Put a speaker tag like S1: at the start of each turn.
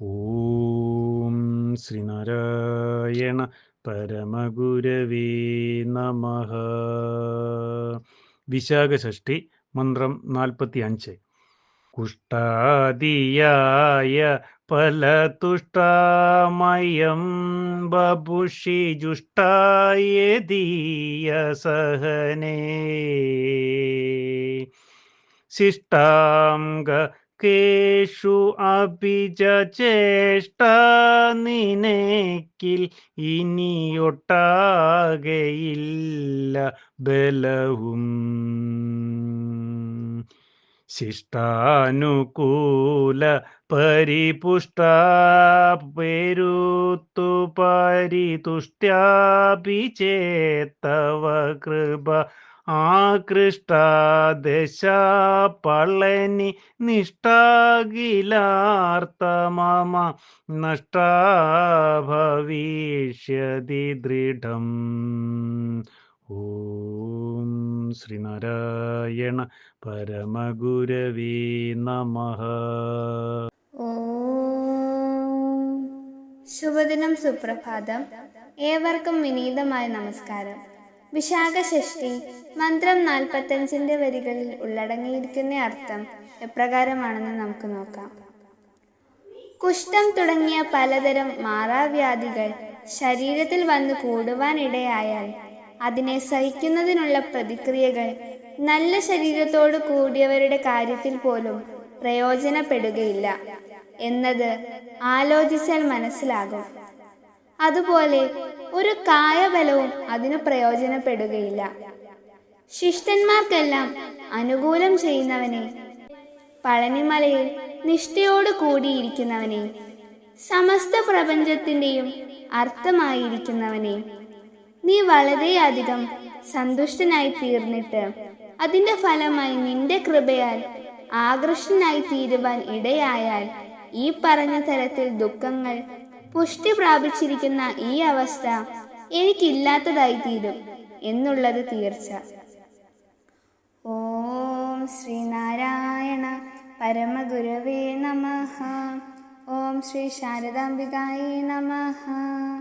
S1: ഓം ശ്രീനാരായണ പരമഗുരവേ നമഃ. വിശാഖഷഷ്ഠി മന്ത്രം 45. കുഷ്ഠാദിയായ ഫലതുഷ്ടാമയം ബഭുഷി ജുഷ്ടായേതീയ സഹനേ ശിഷ്ടാംഗ കേഷു അഭിചേഷ്ട നിനക്കിൽ ഇനിയൊട്ടാകയില്ല ബലവും. ശിഷ്ടാനുകൂല പരിപുഷ്ട പെരുത്തു പരിതുഷ്ട്യാഭിചേതവ കൃപ ആകൃഷ്ടാദശ പളനി നിഷ്ഠാഖിലാർത്തമമ നഷ്ടാ ഭവിഷ്യതി ദൃഢം. ഓം ശ്രീനാരായണ പരമഗുരവേ നമഃ.
S2: ശുഭദിനം, സുപ്രഭാതം. ഏവർക്കും വിനീതമായ നമസ്കാരം. വിശാഖഷഷ്ഠി മന്ത്രം 45 വരികളിൽ ഉള്ളടങ്ങിയിരിക്കുന്ന അർത്ഥം എപ്രകാരമാണെന്ന് നമുക്ക് നോക്കാം. കുഷ്ഠം തുടങ്ങിയ പലതരം മാറാവ്യാധികൾ ശരീരത്തിൽ വന്നു കൂടുവാനിടയായാൽ അതിനെ സഹിക്കുന്നതിനുള്ള പ്രതിക്രിയകൾ നല്ല ശരീരത്തോടു കൂടിയവരുടെ കാര്യത്തിൽ പോലും പ്രയോജനപ്പെടുകയില്ല എന്നത് ആലോചിച്ചാൽ മനസ്സിലാകും. അതുപോലെ ഒരു കായബലവും അതിന് പ്രയോജനപ്പെടുകയില്ല. ശിഷ്ടന്മാർക്കെല്ലാം അനുകൂലം ചെയ്യുന്നവനെ, പളനിമലയിൽ നിഷ്ഠയോട് കൂടിയിരിക്കുന്നവനെ, സമസ്ത പ്രപഞ്ചത്തിൻ്റെയും അർത്ഥമായിരിക്കുന്നവനെ, നീ വളരെയധികം സന്തുഷ്ടനായി തീർന്നിട്ട് അതിൻ്റെ ഫലമായി നിന്റെ കൃപയാൽ ആകൃഷ്ടനായി തീരുവാൻ ഇടയായാൽ ഈ പറഞ്ഞ തരത്തിൽ ദുഃഖങ്ങൾ പുഷ്ടി പ്രാപിച്ചിരിക്കുന്ന ഈ അവസ്ഥ എനിക്കില്ലാത്തതായി തീരും എന്നുള്ളത് തീർച്ച. ഓം ശ്രീനാരായണ പരമഗുരവേ നമഃ. ഓം ശ്രീ ശാരദാംബികായേ നമഃ.